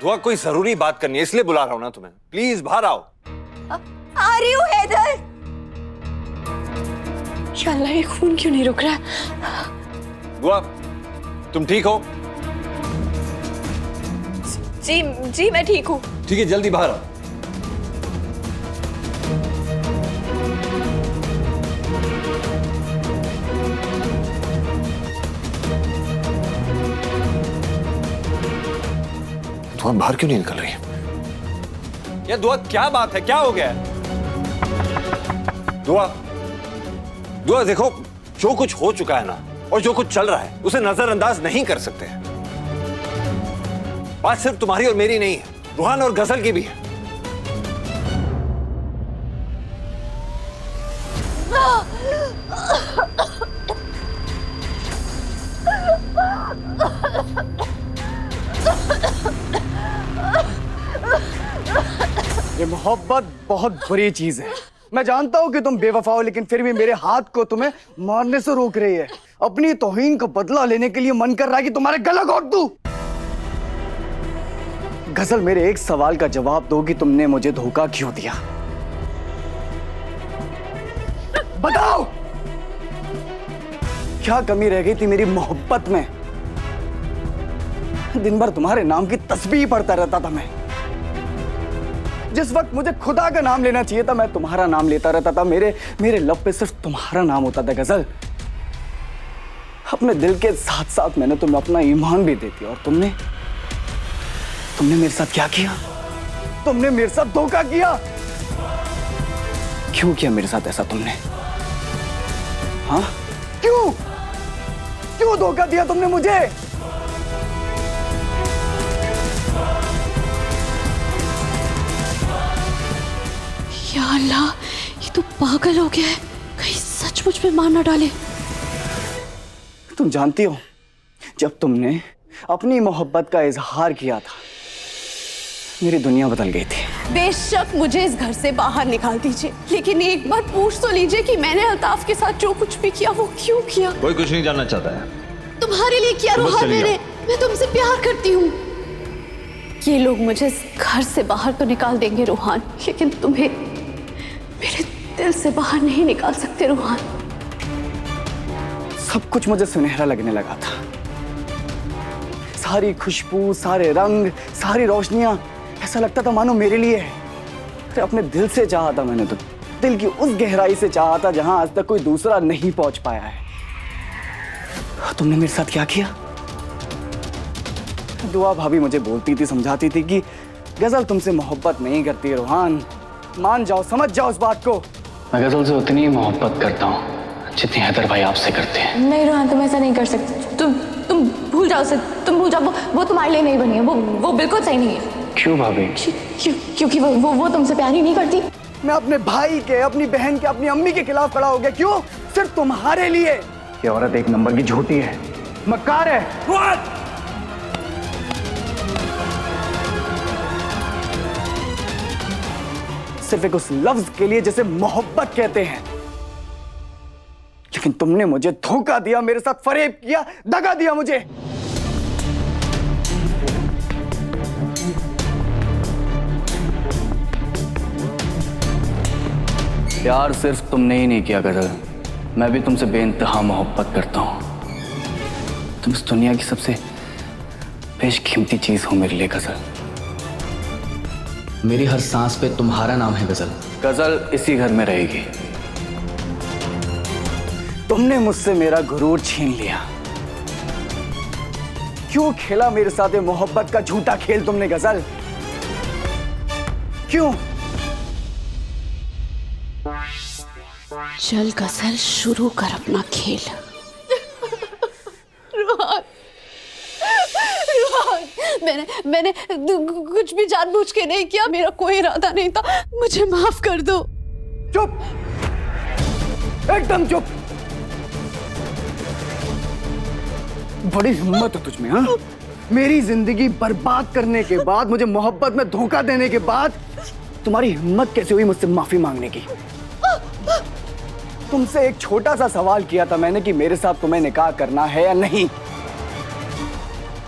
दुआ कोई जरूरी बात करनी है इसलिए बुला रहा हूं ना तुम्हें। प्लीज बाहर आओ। आ रही हूँ हैदर। या अल्लाह, ये खून क्यों नहीं रुक रहा? दुआ तुम ठीक हो? जी जी मैं ठीक हूँ। ठीक है, जल्दी बाहर आओ। दुआ बाहर क्यों नहीं निकल रही? यार दुआ क्या बात है, क्या हो गया है? दुआ दुआ देखो, जो कुछ हो चुका है ना और जो कुछ चल रहा है उसे नजरअंदाज नहीं कर सकते। बात सिर्फ तुम्हारी और मेरी नहीं है, रूहान और गजल की भी है। ये मोहब्बत बहुत बुरी चीज है। मैं जानता हूँ कि तुम बेवफा हो, लेकिन फिर भी मेरे हाथ को तुम्हें मारने से रोक रही है। अपनी तौहीन का बदला लेने के लिए मन कर रहा है कि तुम्हारे गला घोट दूं। गजल, मेरे एक सवाल का जवाब दो कि तुमने मुझे धोखा क्यों दिया? बताओ, क्या कमी रह गई थी मेरी मोहब्बत में? दिन भर तुम्हारे नाम की तस्बीह पढ़ता रहता था मैं। जिस वक्त मुझे खुदा का नाम लेना चाहिए था, मैं तुम्हारा नाम लेता रहता था। मेरे लब पे सिर्फ तुम्हारा नाम होता था गजल। अपने दिल के साथ साथ मैंने तुम्हें अपना ईमान भी दे दिया, और तुमने मेरे साथ क्या किया? तुमने मेरे साथ धोखा किया। क्यों किया मेरे साथ ऐसा तुमने? हाँ, क्यों धोखा दिया तुमने मुझे? या अल्लाह, ये तो पागल हो गया है, कहीं सचमुच में मार ना डाले। तुम जानती हो, जब तुमने अपनी मोहब्बत का इजहार किया था, मेरी दुनिया बदल गई थी। बेशक मुझे इस घर से बाहर निकाल दीजिए, लेकिन एक बार पूछ तो लीजिए कि मैंने अल्ताफ के साथ जो कुछ भी किया वो क्यों किया। कोई कुछ नहीं जानना चाहता है। तुम्हारे लिए किया रूहान मैंने। मैं तुमसे प्यार करती हूँ। ये लोग मुझे इस घर से बाहर तो निकाल देंगे रूहान, लेकिन तुम्हें मेरे दिल से बाहर नहीं निकाल सकते रूहान। सब कुछ मुझे सुनहरा लगने लगा था। सारी खुशबू, सारे रंग, सारी रोशनियां, ऐसा लगता था मानो मेरे लिए है। अरे अपने दिल से चाहा था मैंने तो, दिल की उस गहराई से चाहा था जहां आज तक कोई दूसरा नहीं पहुंच पाया है। तुमने मेरे साथ क्या किया? दुआ भाभी मुझे बोलती थी, समझाती थी कि गजल तुमसे मोहब्बत नहीं करती है रूहान, मान जाओ, समझ जाओ उस बात को। मैं गजल से उतनी ही मोहब्बत करता हूँ जितनी हैदर भाई आपसे करते हैं। नहीं रूहान, तुम ऐसा नहीं कर सकते। तुम भूल जाओ उसे, तुम भूल जाओ। वो तुम्हारे लिए नहीं बनी है, वो बिल्कुल सही नहीं है। क्यों भाभी? क्योंकि वो तुमसे प्यार ही नहीं करती। मैं अपने भाई के, अपनी बहन के, अपनी अम्मी के खिलाफ खड़ा हो गया। क्यों? सिर्फ तुम्हारे लिए। ये औरत एक नंबर की झूठी है, मक्कार है। सिर्फ एक उस लफ्ज के लिए जिसे मोहब्बत कहते हैं। लेकिन तुमने मुझे धोखा दिया, मेरे साथ फरेब किया, दगा दिया मुझे। प्यार सिर्फ तुमने ही नहीं किया गजल, मैं भी तुमसे बेइंतहा मोहब्बत करता हूं। तुम इस दुनिया की सबसे बेशकीमती चीज हो मेरे लिए गजल। मेरी हर सांस पे तुम्हारा नाम है गजल। गजल इसी घर में रहेगी। तुमने मुझसे मेरा गुरूर छीन लिया। क्यों खेला मेरे साथ ये मोहब्बत का झूठा खेल तुमने गजल? क्यों? चल गजल, शुरू कर अपना खेल। मैंने कुछ भी जानबूझ के नहीं किया, मेरा कोई इरादा नहीं था, मुझे माफ कर दो। चुप, एकदम चुप। बड़ी हिम्मत है तुझमें, हाँ? मेरी जिंदगी बर्बाद करने के बाद, मुझे मोहब्बत में धोखा देने के बाद तुम्हारी हिम्मत कैसे हुई मुझसे माफी मांगने की? तुमसे एक छोटा सा सवाल किया था मैंने कि मेरे साथ तुम्हें निकाह करना है या नहीं।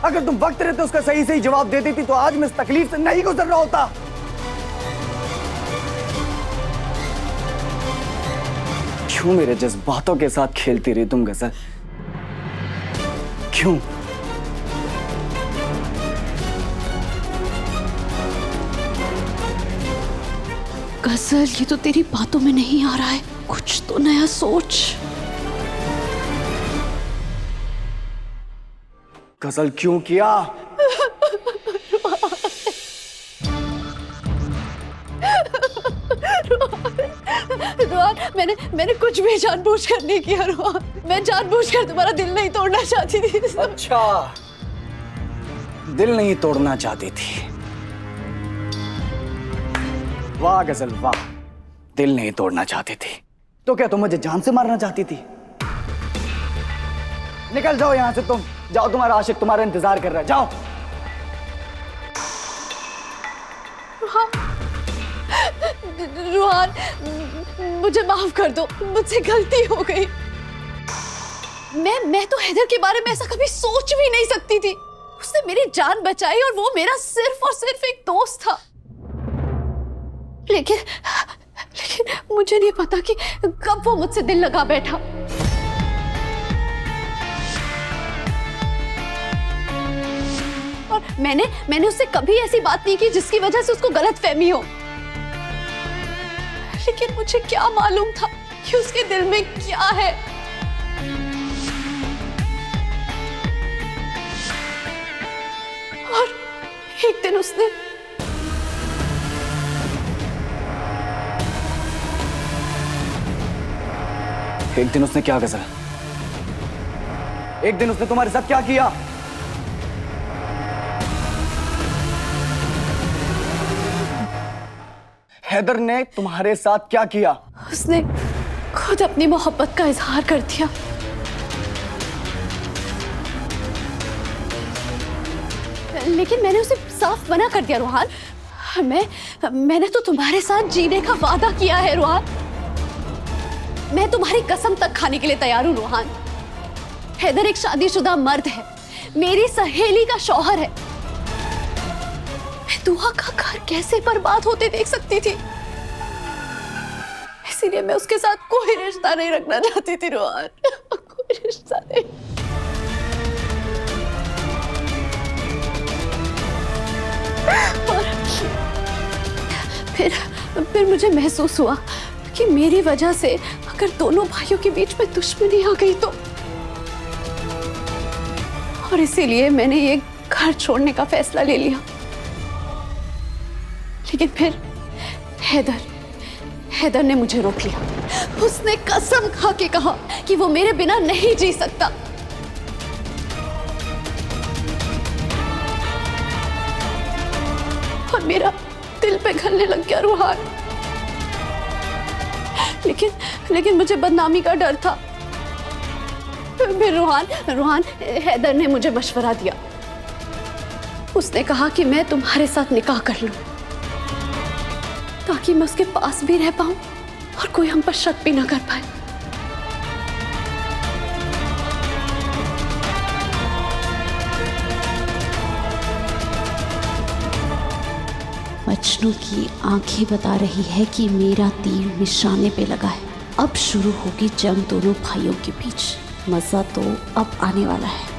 अगर तुम वक्त रहते उसका सही सही जवाब दे देती तो आज मैं इस तकलीफ से नहीं गुजर रहा होता। क्यों मेरे जज्बातों के साथ खेलती रही तुम गजल? क्यों? गजल, ये तो तेरी बातों में नहीं आ रहा है, कुछ तो नया सोच। गजल क्यों किया? रोहन, मैंने कुछ भी जानबूझकर नहीं किया रोहन। मैं जानबूझकर तुम्हारा दिल नहीं तोड़ना चाहती थी। अच्छा, दिल नहीं तोड़ना चाहती थी। वाह गजल वाह, दिल नहीं तोड़ना चाहती थी। तो क्या तुम मुझे जान से मारना चाहती थी? निकल जाओ यहां से तुम। जाओ, तुम्हारा आशिक तुम्हारा इंतजार कर रहा है, जाओ। रोहन, मुझे माफ कर दो, मुझसे गलती हो गई। मैं तो हैदर के बारे में ऐसा कभी सोच भी नहीं सकती थी। उसने मेरी जान बचाई और वो मेरा सिर्फ और सिर्फ एक दोस्त था। लेकिन मुझे नहीं पता कि कब वो मुझसे दिल लगा बैठा। और मैंने उससे कभी ऐसी बात नहीं की जिसकी वजह से उसको गलतफहमी हो। लेकिन मुझे क्या मालूम था कि उसके दिल में क्या है। और एक दिन उसने क्या गजल? एक दिन उसने तुम्हारे साथ क्या किया? हैदर ने तुम्हारे साथ क्या किया? उसने खुद अपनी मोहब्बत का इजहार कर दिया। लेकिन मैंने उसे साफ मना कर दिया। रोहन, मैंने तो तुम्हारे साथ जीने का वादा किया है। रोहन, मैं तुम्हारी कसम तक खाने के लिए तैयार हूं। रोहन, हैदर एक शादीशुदा मर्द है, मेरी सहेली का शौहर है। मैं दुआ का घर कैसे बर्बाद होते देख सकती थी? इसीलिए मैं उसके साथ कोई रिश्ता नहीं रखना चाहती थी। रोहन, कोई रिश्ता नहीं। और फिर मुझे महसूस हुआ कि मेरी वजह से अगर दोनों भाइयों के बीच में दुश्मनी आ गई तो, और इसीलिए मैंने ये घर छोड़ने का फैसला ले लिया। लेकिन फिर हैदर ने मुझे रोक लिया। उसने कसम खा के कहा कि वो मेरे बिना नहीं जी सकता। और मेरा दिल पिघलने लग गया। रोहन, लेकिन मुझे बदनामी का डर था। फिर रोहन, हैदर ने मुझे मशवरा दिया। उसने कहा कि मैं तुम्हारे साथ निकाह कर लूं ताकि मैं उसके पास भी रह पाऊं और कोई हम पर शक भी ना कर पाए। मजनू की आंखें बता रही है कि मेरा तीर निशाने पे लगा है। अब शुरू होगी जंग दोनों भाइयों के बीच। मजा तो अब आने वाला है।